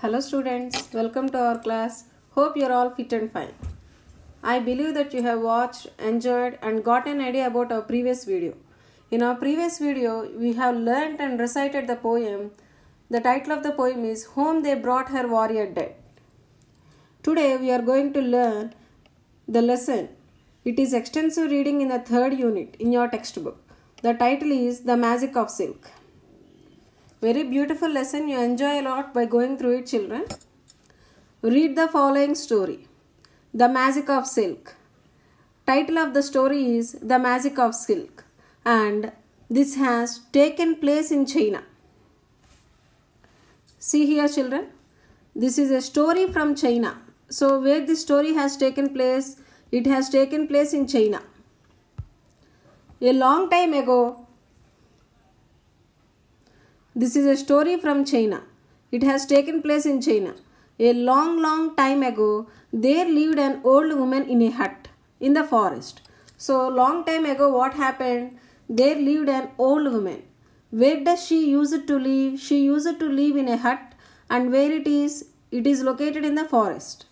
Hello students, welcome to our class. Hope you are all fit and fine. I believe that you have watched, enjoyed and got an idea about our previous video. In our previous video, we have learnt and recited the poem. The title of the poem is Home They Brought Her Warrior Dead. Today we are going to learn the lesson. It is extensive reading in the third unit in your textbook. The title is The Magic of Silk. Very beautiful lesson. You enjoy a lot by going through it, children. Read the following story. The Magic of Silk. Title of the story is The Magic of Silk, and this has taken place in China. See here, children. This is a story from China. So where this story has taken place? It has taken place in China. A long time ago, this is a story from China. It has taken place in China. A long time ago, there lived an old woman in a hut in the forest. So, long time ago, what happened? There lived an old woman. Where does she used to live? She used to live in a hut, and where it is? It is located in the forest.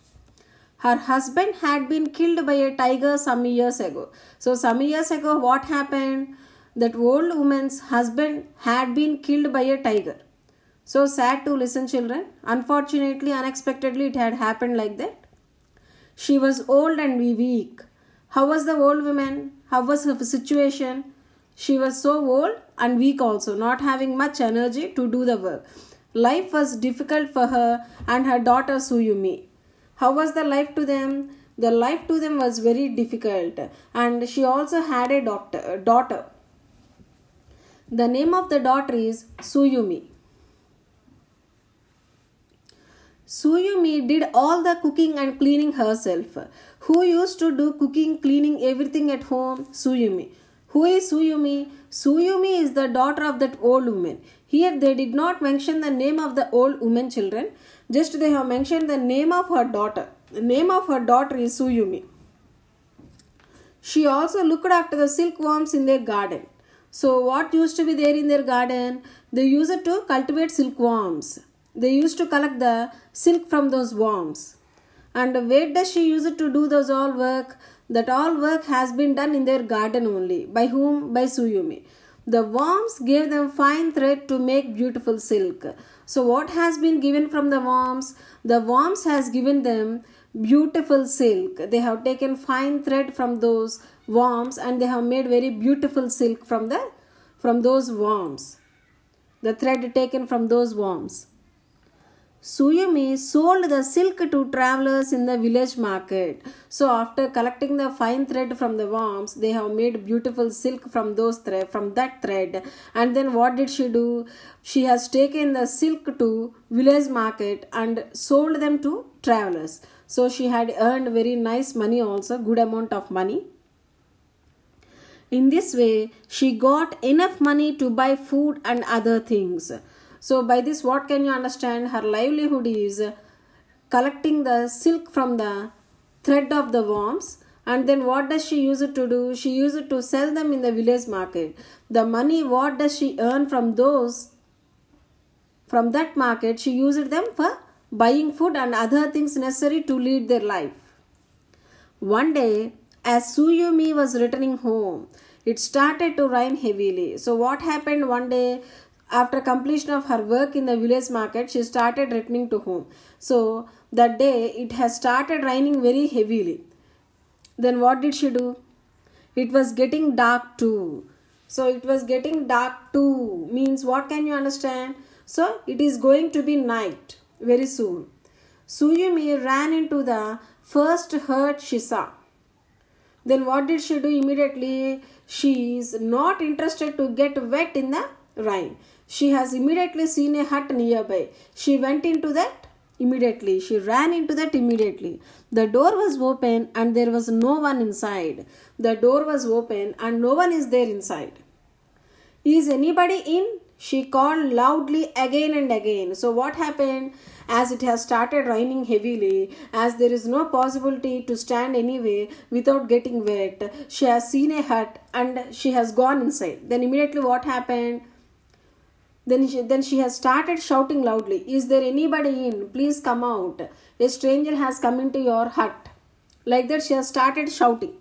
Her husband had been killed by a tiger some years ago. So, some years ago, what happened? That old woman's husband had been killed by a tiger. So sad to listen, children. Unfortunately, unexpectedly, it had happened like that. She was old and weak. How was the old woman? How was her situation? She was so old and weak also, not having much energy to do the work. Life was difficult for her and her daughter Suyumi. How was the life to them? The life to them was very difficult, and she also had a daughter. The name of the daughter is Suyumi. Suyumi did all the cooking and cleaning herself. Who used to do cooking, cleaning, everything at home? Suyumi. Who is Suyumi? Suyumi is the daughter of that old woman. Here they did not mention the name of the old woman, children. Just they have mentioned the name of her daughter. The name of her daughter is Suyumi. She also looked after the silkworms in their garden. So what used to be there in their garden? They used to cultivate silkworms. They used to collect the silk from those worms. And where does she use it to do those all work? That all work has been done in their garden only. By whom? By Suyumi. The worms gave them fine thread to make beautiful silk. So what has been given from the worms? The worms has given them beautiful silk. They have taken fine thread from those worms and they have made very beautiful silk from those worms. The thread taken from those worms. Suyumi sold the silk to travelers in the village market. So after collecting the fine thread from the worms, they have made beautiful silk from that thread. And then what did she do? She has taken the silk to village market and sold them to travelers. So she had earned very nice money also, good amount of money. In this way, she got enough money to buy food and other things. So by this, what can you understand? Her livelihood is collecting the silk from the thread of the worms. And then what does she use it to do? She used it to sell them in the village market. The money, what does she earn from that market? She used them for buying food and other things necessary to lead their life. One day, as Suyumi was returning home, it started to rain heavily. So what happened one day? After completion of her work in the village market, she started returning to home. So that day it has started raining very heavily. Then what did she do? It was getting dark too. So it was getting dark too means what can you understand? So it is going to be night very soon. Suyumi ran into the first hut she saw. Then what did she do immediately? She is not interested to get wet in the rain. She has immediately seen a hut nearby. She went into that immediately. She ran into that immediately. The door was open and there was no one inside. The door was open and no one is there inside. Is anybody in? She called loudly again and again. So what happened? As it has started raining heavily, as there is no possibility to stand anyway without getting wet, she has seen a hut and she has gone inside. Then immediately what happened? Then she has started shouting loudly, "Is there anybody in? Please come out. A stranger has come into your hut." Like that, she has started shouting.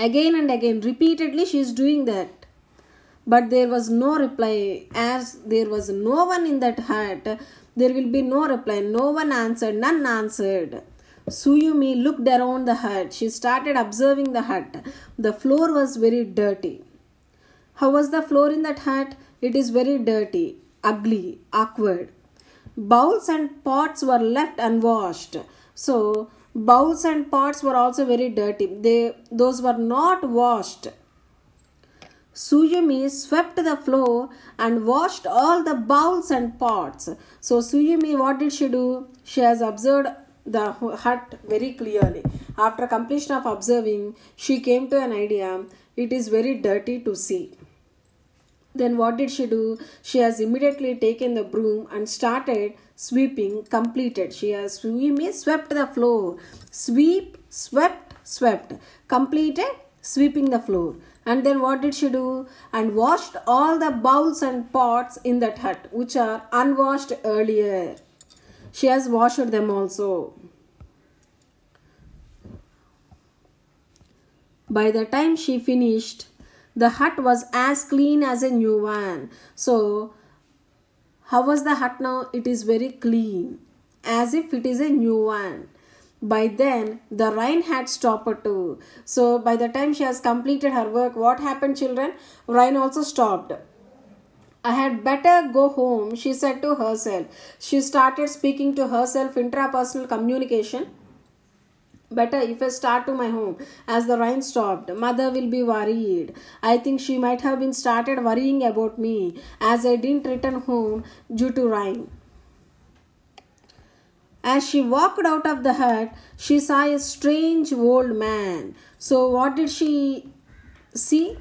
Again and again, repeatedly, she is doing that. But there was no reply. As there was no one in that hut, there will be no reply. No one answered. None answered. Suyumi looked around the hut. She started observing the hut. The floor was very dirty. How was the floor in that hut? It is very dirty, ugly, awkward. Bowls and pots were left unwashed. So, bowls and pots were also very dirty. Those were not washed. Suyumi swept the floor and washed all the bowls and pots. So Suyumi, what did she do? She has observed the hut very clearly. After completion of observing, she came to an idea. It is very dirty to see. Then what did she do? She has immediately taken the broom and started sweeping. Completed. Suyumi swept the floor. Sweep, swept, swept. Completed sweeping the floor. And then what did she do? And washed all the bowls and pots in that hut, which are unwashed earlier. She has washed them also. By the time she finished, the hut was as clean as a new one. So, how was the hut now? It is very clean, as if it is a new one. By then, the rain had stopped too. So, by the time she has completed her work, what happened, children? Rain also stopped. I had better go home, she said to herself. She started speaking to herself, intrapersonal communication. Better if I start to my home, as the rain stopped. Mother will be worried. I think she might have been started worrying about me, as I didn't return home due to rain. As she walked out of the hut, she saw a strange old man. So what did she see?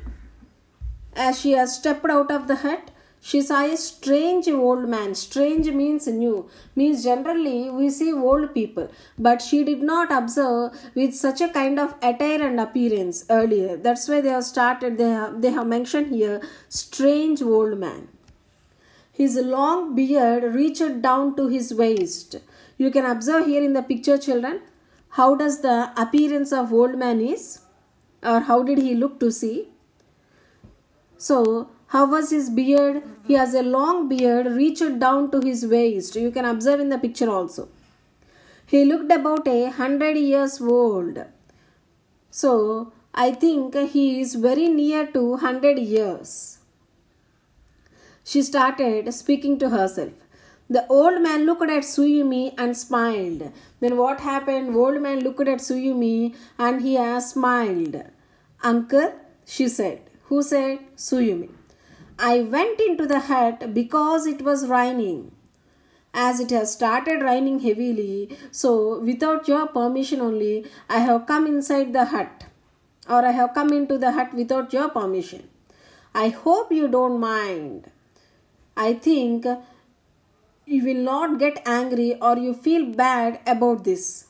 As she has stepped out of the hut, she saw a strange old man. Strange means new. Means generally we see old people. But she did not observe with such a kind of attire and appearance earlier. That's why they have mentioned here strange old man. His long beard reached down to his waist. You can observe here in the picture, children, how does the appearance of old man is, or how did he look to see. So, how was his beard? He has a long beard reached down to his waist. You can observe in the picture also. He looked about 100 years old. So, I think he is very near to 100 years. She started speaking to herself. The old man looked at Suyumi and smiled. Then what happened? Old man looked at Suyumi and he has smiled. Uncle, she said. Who said? Suyumi. I went into the hut because it was raining. As it has started raining heavily, so without your permission only, I have come inside the hut. Or I have come into the hut without your permission. I hope you don't mind. I think you will not get angry or you feel bad about this.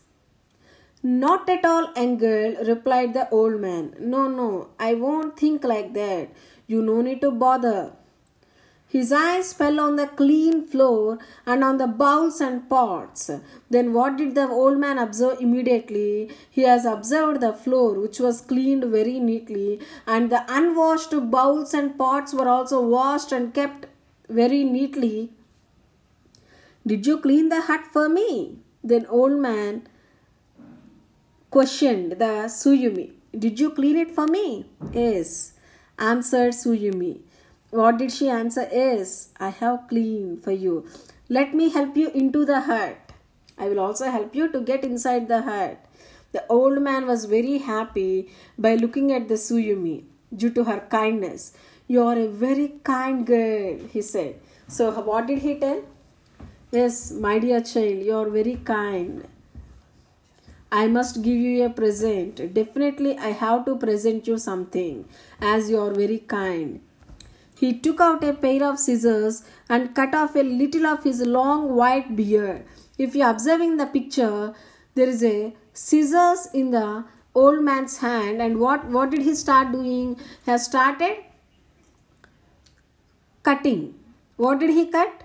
Not at all, young girl, replied the old man. No, I won't think like that. You no need to bother. His eyes fell on the clean floor and on the bowls and pots. Then what did the old man observe immediately? He has observed the floor, which was cleaned very neatly, and the unwashed bowls and pots were also washed and kept very neatly. Did you clean the hut for me? Then old man questioned the Suyumi. Did you clean it for me? Yes, answered Suyumi. What did she answer? Yes, I have cleaned for you. Let me help you into the hut. I will also help you to get inside the hut. The old man was very happy by looking at the Suyumi due to her kindness. You are a very kind girl, he said. So what did he tell? Yes, my dear child, you are very kind. I must give you a present. Definitely I have to present you something, as you are very kind. He took out a pair of scissors and cut off a little of his long white beard. If you are observing the picture, there is a scissors in the old man's hand, and what did he start doing? He has started cutting. What did he cut?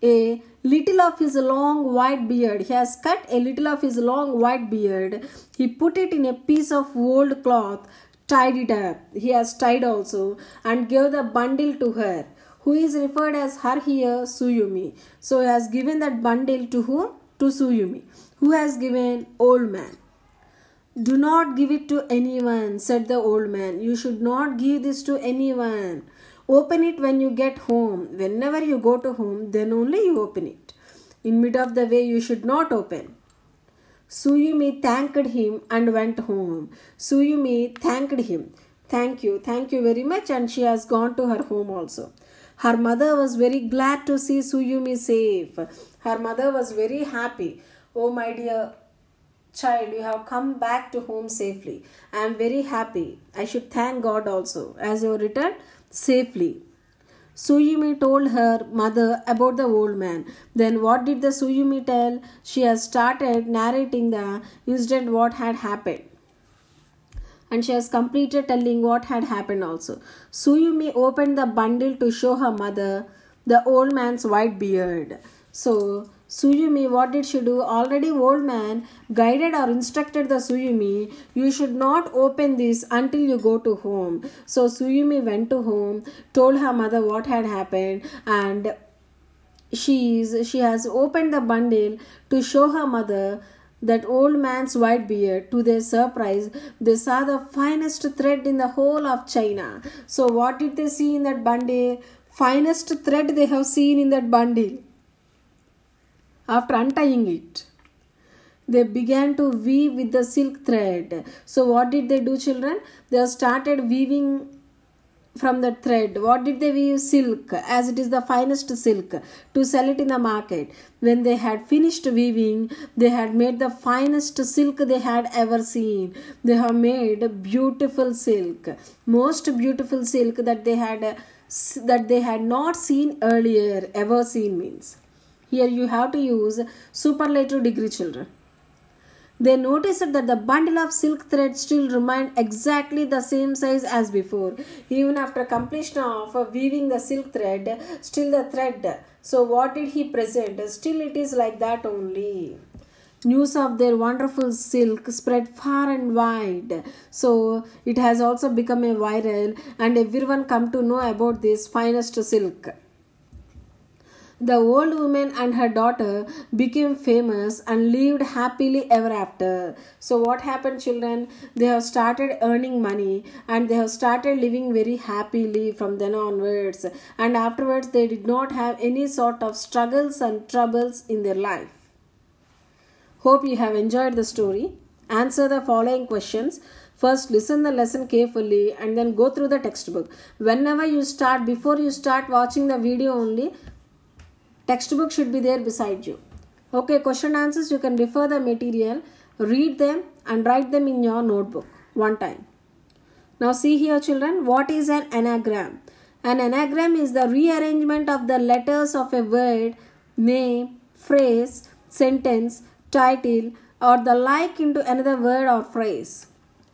A little of his long white beard. He has cut a little of his long white beard. He put it in a piece of old cloth, tied it up. He has tied also, and gave the bundle to her, who is referred as her here, Suyumi. So he has given that bundle to whom? To Suyumi. Who has given? Old man. Do not give it to anyone, said the old man. You should not give this to anyone. Open it when you get home. Whenever you go to home, then only you open it. In mid of the way, you should not open. Suyumi thanked him and went home. Suyumi thanked him. Thank you very much, and she has gone to her home also. Her mother was very glad to see Suyumi safe. Her mother was very happy. Oh my dear child, you have come back to home safely. I am very happy. I should thank God also as you returned safely. Suyumi told her mother about the old man. Then what did the Suyumi tell? She has started narrating the incident what had happened. And she has completed telling what had happened also. Suyumi opened the bundle to show her mother the old man's white beard. So Suyumi, what did she do? Already old man guided or instructed the Suyumi, you should not open this until you go to home. So Suyumi went to home, told her mother what had happened, and she has opened the bundle to show her mother that old man's white beard. To their surprise, they saw the finest thread in the whole of China. So what did they see in that bundle? Finest thread they have seen in that bundle. After untying it, they began to weave with the silk thread. So what did they do, children? They started weaving from the thread. What did they weave? Silk, as it is the finest silk, to sell it in the market. When they had finished weaving, they had made the finest silk they had ever seen. They have made beautiful silk, most beautiful silk that they had not seen earlier, ever seen means. Here you have to use superlative degree, children. They noticed that the bundle of silk thread still remained exactly the same size as before. Even after completion of weaving the silk thread, still the thread. So what did he present? Still it is like that only. News of their wonderful silk spread far and wide. So it has also become a viral, and everyone come to know about this finest silk. The old woman and her daughter became famous and lived happily ever after. So what happened, children? They have started earning money and they have started living very happily from then onwards. And afterwards they did not have any sort of struggles and troubles in their life. Hope you have enjoyed the story. Answer the following questions. First, listen the lesson carefully and then go through the textbook. Whenever you start, before you start watching the video only, textbook should be there beside you. Okay, question answers, you can refer the material, read them and write them in your notebook one time. Now see here, children, what is an anagram? An anagram is the rearrangement of the letters of a word, name, phrase, sentence, title or the like into another word or phrase.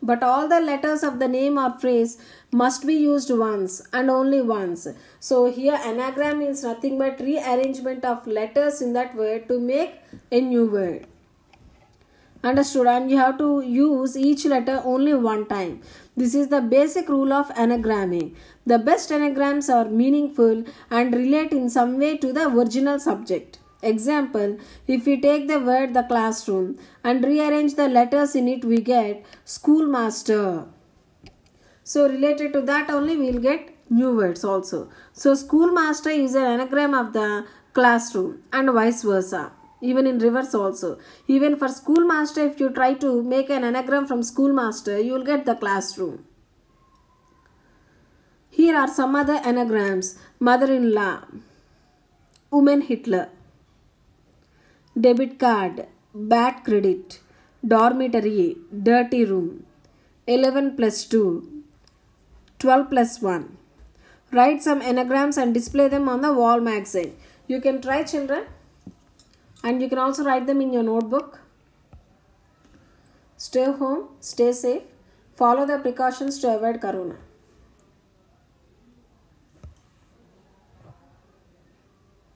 But all the letters of the name or phrase must be used once and only once. So here anagram means nothing but rearrangement of letters in that word to make a new word. Understood? And you have to use each letter only one time. This is the basic rule of anagramming. The best anagrams are meaningful and relate in some way to the original subject. Example, if we take the word the classroom and rearrange the letters in it, we get schoolmaster. So related to that only we will get new words also. So schoolmaster is an anagram of the classroom and vice versa. Even in reverse also. Even for schoolmaster, if you try to make an anagram from schoolmaster, you will get the classroom. Here are some other anagrams. Mother-in-law, woman Hitler, debit card, bad credit, dormitory, dirty room, 11 plus 2, 12 plus 1. Write some anagrams and display them on the wall magazine. You can try, children, and you can also write them in your notebook. Stay home, stay safe, follow the precautions to avoid corona.